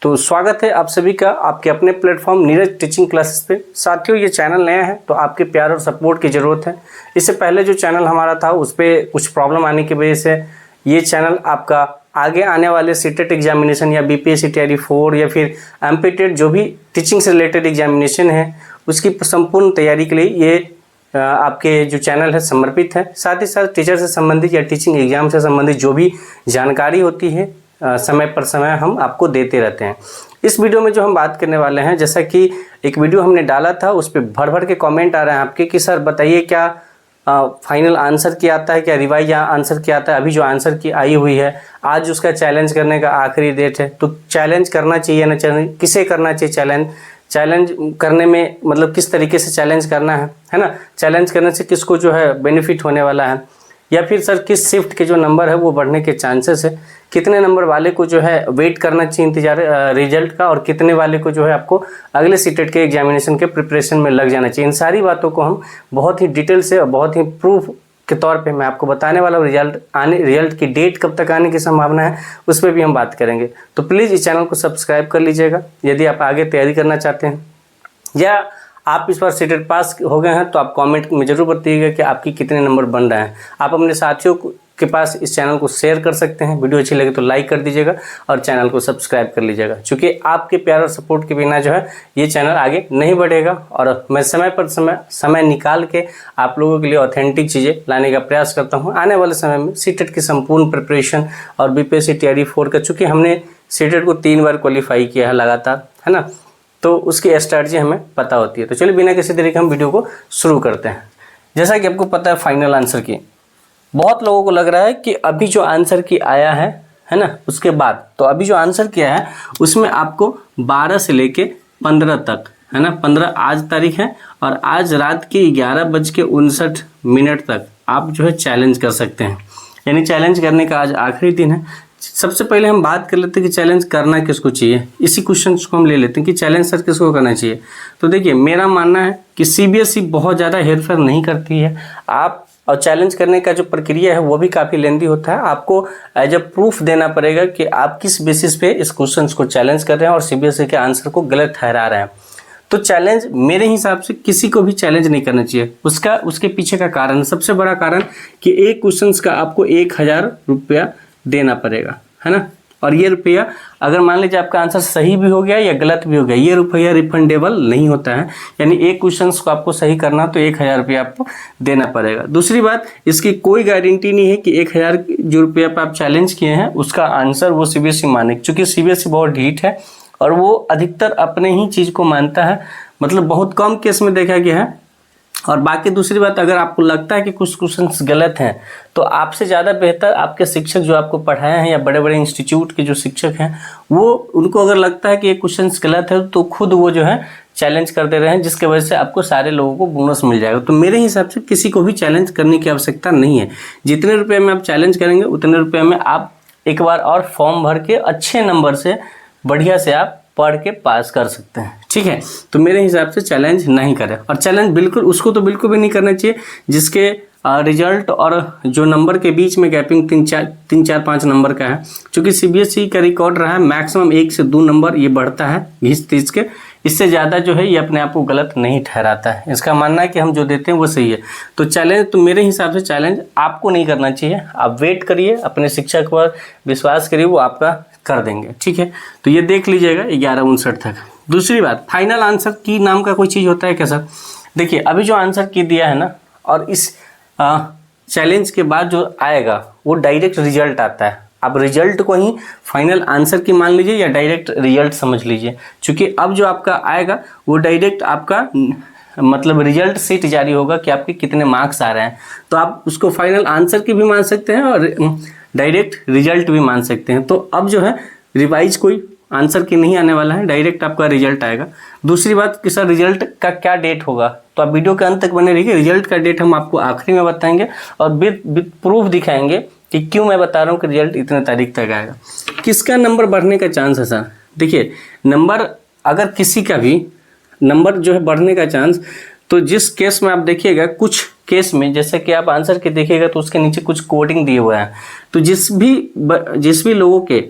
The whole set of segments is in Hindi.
तो स्वागत है आप सभी का आपके अपने प्लेटफॉर्म नीरज टीचिंग क्लासेस पे। साथियों, ये चैनल नया है तो आपके प्यार और सपोर्ट की ज़रूरत है। इससे पहले जो चैनल हमारा था उस पर कुछ प्रॉब्लम आने की वजह से ये चैनल आपका आगे आने वाले सीटेट एग्जामिनेशन या बीपीएससी तैयारी 4 या फिर एमपीटेट जो भी टीचिंग से रिलेटेड एग्जामिनेशन है उसकी संपूर्ण तैयारी के लिए ये आपके जो चैनल है समर्पित है। साथ ही साथ टीचर से संबंधित या टीचिंग एग्जाम से संबंधित जो भी जानकारी होती है समय पर समय हम आपको देते रहते हैं। इस वीडियो में जो हम बात करने वाले हैं, जैसा कि एक वीडियो हमने डाला था उस पर भर भर के कमेंट आ रहे हैं आपके कि सर बताइए क्या फाइनल आंसर क्या आता है, क्या रिवाइज आंसर क्या आता है। अभी जो आंसर की आई हुई है आज उसका चैलेंज करने का आखिरी डेट है, तो चैलेंज करना चाहिए ना चाहिए, किसे करना चाहिए चैलेंज करने में मतलब किस तरीके से चैलेंज करना है ना। चैलेंज करने से किसको जो है बेनिफिट होने वाला है, या फिर सर किस शिफ्ट के जो नंबर है वो बढ़ने के चांसेस है, कितने नंबर वाले को जो है वेट करना चाहिए इंतजार रिजल्ट का, और कितने वाले को जो है आपको अगले सीटेट के एग्जामिनेशन के प्रिपरेशन में लग जाना चाहिए। इन सारी बातों को हम बहुत ही डिटेल से और बहुत ही प्रूफ के तौर पे मैं आपको बताने वाला हूँ। रिजल्ट की डेट कब तक आने की संभावना है उस पर भी हम बात करेंगे। तो प्लीज़ इस चैनल को सब्सक्राइब कर लीजिएगा यदि आप आगे तैयारी करना चाहते हैं, या आप इस बार सीटेट पास हो गए हैं तो आप कमेंट में जरूर बताइएगा कि आपकी कितने नंबर बन रहे हैं। आप अपने साथियों के पास इस चैनल को शेयर कर सकते हैं। वीडियो अच्छी लगे तो लाइक कर दीजिएगा और चैनल को सब्सक्राइब कर लीजिएगा, क्योंकि आपके प्यार और सपोर्ट के बिना जो है ये चैनल आगे नहीं बढ़ेगा। और मैं समय पर समय निकाल के आप लोगों के लिए ऑथेंटिक चीज़ें लाने का प्रयास करता हूँ। आने वाले समय में सीटेट की संपूर्ण प्रिपरेशन और बीपीएससी तैयारी 4 का, चूँकि हमने सीटेट को 3 बार क्वालिफाई किया है लगातार, है ना, तो उसकी स्ट्रैटेजी हमें पता होती है। तो चलिए बिना किसी तरीके हम वीडियो को शुरू करते हैं। जैसा कि आपको पता है फाइनल आंसर की, बहुत लोगों को लग रहा है कि अभी जो आंसर की आया है ना, उसके बाद तो अभी जो आंसर किया है उसमें आपको 12 से लेके 15 तक, है ना, 15 आज तारीख है और आज रात के 11:59 तक आप जो है चैलेंज कर सकते हैं। यानी चैलेंज करने का आज आखिरी दिन है। सबसे पहले हम बात कर लेते हैं कि चैलेंज करना किसको चाहिए। इसी क्वेश्चन को हम ले लेते हैं कि चैलेंज सर किसको करना चाहिए। तो देखिए, मेरा मानना है कि सीबीएसई बहुत ज़्यादा हेरफेर नहीं करती है। आप और चैलेंज करने का जो प्रक्रिया है वो भी काफ़ी लेंदी होता है। आपको एज अ प्रूफ देना पड़ेगा कि आप किस बेसिस पे इस क्वेश्चन को चैलेंज कर रहे हैं और सीबीएसई के आंसर को गलत ठहरा रहे हैं। तो चैलेंज मेरे हिसाब से किसी को भी चैलेंज नहीं करना चाहिए। उसके पीछे का कारण, सबसे बड़ा कारण कि एक क्वेश्चन का आपको 1000 रुपया देना पड़ेगा, है ना। और ये रुपया अगर मान लीजिए आपका आंसर सही भी हो गया या गलत भी हो गया, ये रुपया रिफंडेबल नहीं होता है। यानी एक क्वेश्चन को आपको सही करना तो 1000 रुपया आपको देना पड़ेगा। दूसरी बात, इसकी कोई गारंटी नहीं है कि 1000 जो रुपया पर आप चैलेंज किए हैं उसका आंसर वो सीबीएसई माने, क्योंकि सीबीएसई बहुत ढीठ है और वो अधिकतर अपने ही चीज़ को मानता है। मतलब बहुत कम केस में देखा गया है। और बाकी दूसरी बात, अगर आपको लगता है कि कुछ क्वेश्चंस गलत हैं तो आपसे ज़्यादा बेहतर आपके शिक्षक जो आपको पढ़ाए हैं या बड़े बड़े इंस्टीट्यूट के जो शिक्षक हैं वो, उनको अगर लगता है कि ये क्वेश्चंस गलत है तो खुद वो जो है चैलेंज कर दे रहे हैं, जिसके वजह से आपको सारे लोगों को बोनस मिल जाएगा। तो मेरे हिसाब से किसी को भी चैलेंज करने की आवश्यकता नहीं है। जितने रुपये में आप चैलेंज करेंगे उतने रुपये में आप एक बार और फॉर्म भर के अच्छे नंबर से बढ़िया से आप पढ़ के पास कर सकते हैं, ठीक है। तो मेरे हिसाब से चैलेंज नहीं करें। और चैलेंज बिल्कुल उसको तो बिल्कुल भी नहीं करना चाहिए जिसके रिजल्ट और जो नंबर के बीच में गैपिंग 3-4-5 नंबर का है। क्योंकि सीबीएसई का रिकॉर्ड रहा है मैक्सिमम 1 से 2 नंबर ये बढ़ता है 20-30 के, इससे ज़्यादा जो है ये अपने आप को गलत नहीं ठहराता है। इसका मानना है कि हम जो देते हैं वो सही है। तो चैलेंज तो मेरे हिसाब से चैलेंज आपको नहीं करना चाहिए। आप वेट करिए, अपने शिक्षक पर विश्वास करिए, वो आपका कर देंगे, ठीक है। तो ये देख लीजिएगा 11:59 तक। दूसरी बात, फाइनल आंसर की नाम का कोई चीज़ होता है क्या सर? देखिए, अभी जो आंसर की दिया है ना, और इस चैलेंज के बाद जो आएगा वो डायरेक्ट रिजल्ट आता है। आप रिजल्ट को ही फाइनल आंसर की मान लीजिए या डायरेक्ट रिजल्ट समझ लीजिए, क्योंकि अब जो आपका आएगा वो डायरेक्ट आपका मतलब रिजल्ट सीट जारी होगा कि आपके कितने मार्क्स आ रहे हैं। तो आप उसको फाइनल आंसर की भी मान सकते हैं और डायरेक्ट रिजल्ट भी मान सकते हैं। तो अब जो है रिवाइज कोई आंसर की नहीं आने वाला है, डायरेक्ट आपका रिजल्ट आएगा। दूसरी बात कि सर रिजल्ट का क्या डेट होगा, तो आप वीडियो के अंत तक बने रहिए। रिजल्ट का डेट हम आपको आखिरी में बताएंगे और विद प्रूफ दिखाएंगे कि क्यों मैं बता रहा हूँ कि रिजल्ट इतने तारीख तक आएगा। किसका नंबर बढ़ने का चांस है सर? देखिए, नंबर अगर किसी का भी नंबर जो है बढ़ने का चांस, तो जिस केस में आप देखिएगा, कुछ केस में जैसे कि आप आंसर के देखिएगा तो उसके नीचे कुछ कोडिंग दिए हुए हैं। तो जिस भी लोगों के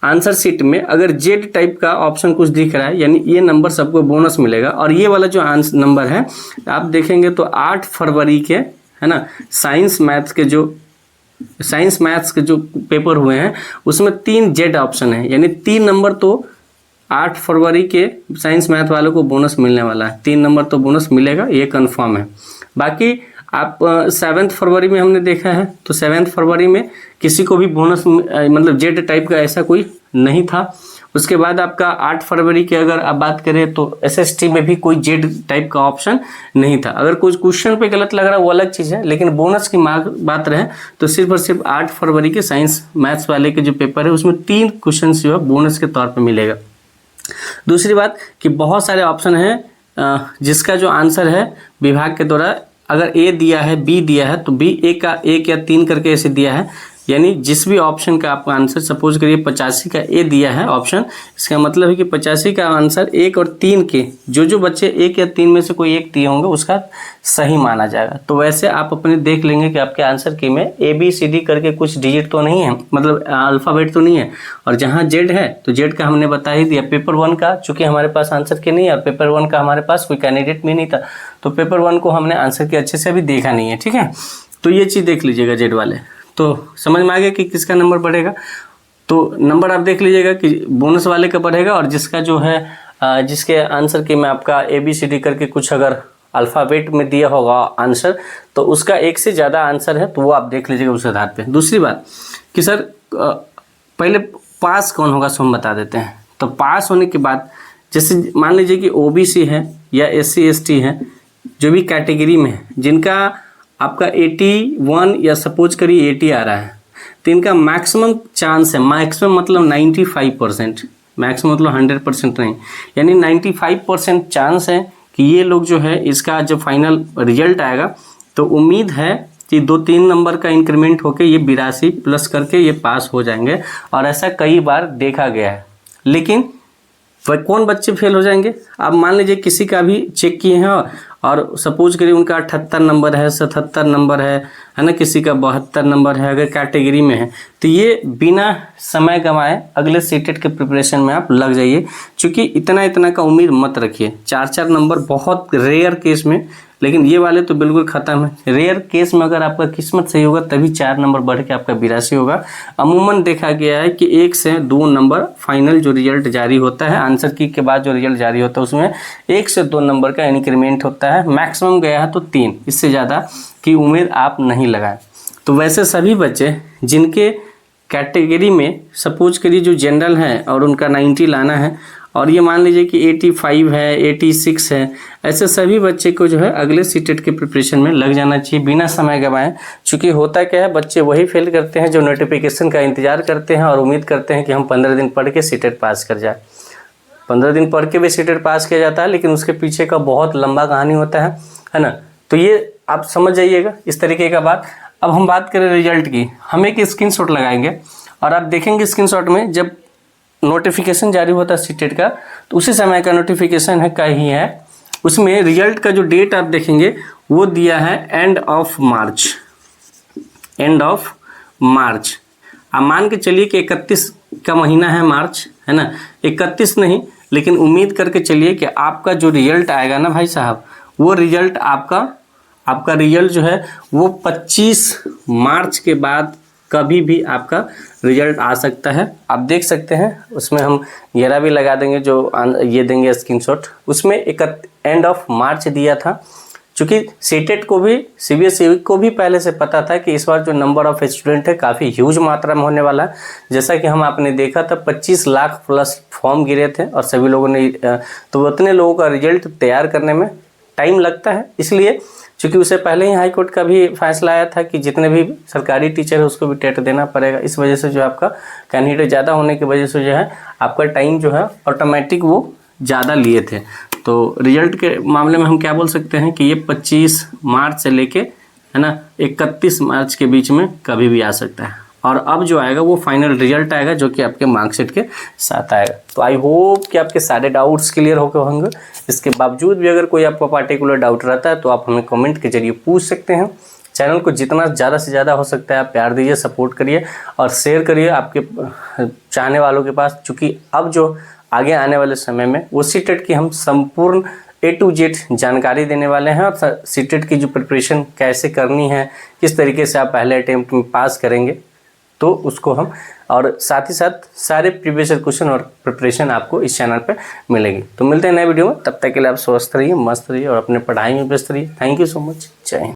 आंसर शीट में अगर जेड टाइप का ऑप्शन कुछ दिख रहा है यानी ये नंबर सबको बोनस मिलेगा। और ये वाला जो आंसर नंबर है आप देखेंगे तो 8 फरवरी के है ना साइंस मैथ्स के जो पेपर हुए हैं उसमें 3 जेड ऑप्शन है, यानी 3 नंबर तो 8 फरवरी के साइंस मैथ वालों को बोनस मिलने वाला है। 3 नंबर तो बोनस मिलेगा, ये कंफर्म है। बाकी आप 7 फरवरी में हमने देखा है तो 7 फरवरी में किसी को भी बोनस मतलब जेड टाइप का ऐसा कोई नहीं था। उसके बाद आपका 8 फरवरी की अगर आप बात करें तो एसएसटी में भी कोई जेड टाइप का ऑप्शन नहीं था। अगर कुछ क्वेश्चन पे गलत लग रहा है वो अलग चीज़ है, लेकिन बोनस की बात रहे तो सिर्फ और सिर्फ 8 फरवरी के साइंस मैथ्स वाले के जो पेपर है उसमें 3 क्वेश्चन जो है बोनस के तौर पर मिलेगा। दूसरी बात कि बहुत सारे ऑप्शन हैं जिसका जो आंसर है विभाग के द्वारा अगर ए दिया है बी दिया है तो बी एक का 1 या 3 करके ऐसे दिया है, यानी जिस भी ऑप्शन का आपका आंसर सपोज करिए 85 का ए दिया है ऑप्शन, इसका मतलब है कि 85 का आंसर 1 और 3 के जो बच्चे 1 या 3 में से कोई एक दिए होंगे उसका सही माना जाएगा। तो वैसे आप अपने देख लेंगे कि आपके आंसर की में ABCD करके कुछ डिजिट तो नहीं है, मतलब अल्फ़ाबेट तो नहीं है, और जहाँ जेड है तो जेड का हमने बता ही दिया। पेपर 1 का चूँकि हमारे पास आंसर की नहीं है और पेपर 1 का हमारे पास कोई कैंडिडेट भी नहीं था तो पेपर 1 को हमने आंसर की अच्छे से अभी देखा नहीं है, ठीक है। तो ये चीज़ देख लीजिएगा जेड वाले, तो समझ में आ गया कि किसका नंबर बढ़ेगा। तो नंबर आप देख लीजिएगा कि बोनस वाले का बढ़ेगा और जिसका जो है जिसके आंसर की में आपका ABCD करके कुछ अगर अल्फ़ाबेट में दिया होगा आंसर तो उसका 1 से ज़्यादा आंसर है तो वो आप देख लीजिएगा उस आधार पे। दूसरी बात कि सर पहले पास कौन होगा सो हम बता देते हैं। तो पास होने के बाद जैसे मान लीजिए कि OBC है या SC ST है, जो भी कैटेगरी में है जिनका आपका 81 या सपोज करिए 80 आ रहा है तो इनका मैक्सिमम चांस है, मैक्सिमम मतलब 95%, मैक्सिमम मतलब 100% नहीं, यानी 95% चांस है कि ये लोग जो है इसका जब फाइनल रिजल्ट आएगा तो उम्मीद है कि 2-3 नंबर का इंक्रीमेंट होकर ये 82 प्लस करके ये पास हो जाएंगे। और ऐसा कई बार देखा गया है। लेकिन वह कौन बच्चे फेल हो जाएंगे, आप मान लीजिए किसी का भी चेक किए हैं और सपोज करिए उनका 78 नंबर है, 77 नंबर है ना, किसी का 72 नंबर है, अगर कैटेगरी में है तो ये बिना समय गंवाए अगले सीटेट के प्रिपरेशन में आप लग जाइए। क्योंकि इतना का उम्मीद मत रखिए। 4-4 नंबर बहुत रेयर केस में, लेकिन ये वाले तो बिल्कुल ख़त्म है। रेयर केस में अगर आपका किस्मत सही होगा तभी 4 नंबर बढ़ के आपका 82 होगा। अमूमन देखा गया है कि 1 से 2 नंबर फाइनल जो रिजल्ट जारी होता है आंसर की के बाद जो रिजल्ट जारी होता है उसमें 1 से 2 नंबर का इंक्रीमेंट होता है। मैक्सिमम गया है तो 3, इससे ज़्यादा की उम्मीद आप नहीं लगाएं। तो वैसे सभी बच्चे जिनके कैटेगरी में सपोज करिए जो जनरल है और उनका 90 लाना है और ये मान लीजिए कि 85 है, 86 है, ऐसे सभी बच्चे को जो है अगले सीटेट के प्रिपरेशन में लग जाना चाहिए बिना समय गंवाए। चूँकि होता क्या है, बच्चे वही फेल करते हैं जो नोटिफिकेशन का इंतजार करते हैं और उम्मीद करते हैं कि हम 15 दिन पढ़ के सीटेट पास कर जाए। 15 दिन पढ़ के भी सीटेट पास किया जाता है, लेकिन उसके पीछे का बहुत लंबा कहानी होता है ना। तो ये आप समझ जाइएगा इस तरीके का बात। अब हम बात करें रिजल्ट की, हम एक स्क्रीनशॉट लगाएंगे और आप देखेंगे स्क्रीनशॉट में जब नोटिफिकेशन जारी होता है सीटेट का तो उसी समय का नोटिफिकेशन है ही है। उसमें रिजल्ट का जो डेट आप देखेंगे वो दिया है end of March. End of March आप मान के चलिए कि 31 का महीना है मार्च, है ना। 31 नहीं, लेकिन उम्मीद करके चलिए कि आपका जो रिजल्ट आएगा ना भाई साहब, वो रिजल्ट आपका रिजल्ट जो है वो 25 मार्च के बाद कभी भी आपका रिजल्ट आ सकता है। आप देख सकते हैं उसमें हम घेरा भी लगा देंगे जो ये देंगे स्क्रीनशॉट। उसमें एक एंड ऑफ मार्च दिया था। चूँकि सीटेट को भी CBSE को भी पहले से पता था कि इस बार जो नंबर ऑफ स्टूडेंट है काफ़ी ह्यूज मात्रा में होने वाला है। जैसा कि हम आपने देखा था 25 लाख प्लस फॉर्म गिरे थे और सभी लोगों ने तो उतने लोगों का रिजल्ट तैयार करने में टाइम लगता है। इसलिए चूँकि उससे पहले ही हाई कोर्ट का भी फैसला आया था कि जितने भी सरकारी टीचर है उसको भी टेट देना पड़ेगा। इस वजह से जो आपका कैंडिडेट ज़्यादा होने की वजह से जो है आपका टाइम जो है ऑटोमेटिक वो ज़्यादा लिए थे। तो रिजल्ट के मामले में हम क्या बोल सकते हैं कि ये 25 मार्च से लेके, है ना, 31 मार्च के बीच में कभी भी आ सकता है। और अब जो आएगा वो फाइनल रिजल्ट आएगा जो कि आपके मार्कशीट के साथ आएगा। तो आई होप कि आपके सारे डाउट्स क्लियर होकर होंगे। इसके बावजूद भी अगर कोई आपको पार्टिकुलर डाउट रहता है तो आप हमें कमेंट के जरिए पूछ सकते हैं। चैनल को जितना ज़्यादा से ज़्यादा हो सकता है आप प्यार दीजिए, सपोर्ट करिए और शेयर करिए आपके चाहने वालों के पास, क्योंकि अब जो आगे आने वाले समय में वो सीटेट की हम संपूर्ण A to Z जानकारी देने वाले हैं और सीटेट की जो प्रिपरेशन कैसे करनी है, किस तरीके से आप पहले अटेम्प्ट में पास करेंगे, तो उसको हम और साथ ही साथ सारे प्रीवियस क्वेश्चन और प्रिपरेशन आपको इस चैनल पे मिलेगी। तो मिलते हैं नए वीडियो में, तब तक के लिए आप स्वस्थ रहिए, मस्त रहिए और अपने पढ़ाई में व्यस्त रहिए। Thank you so much. जय हिंद।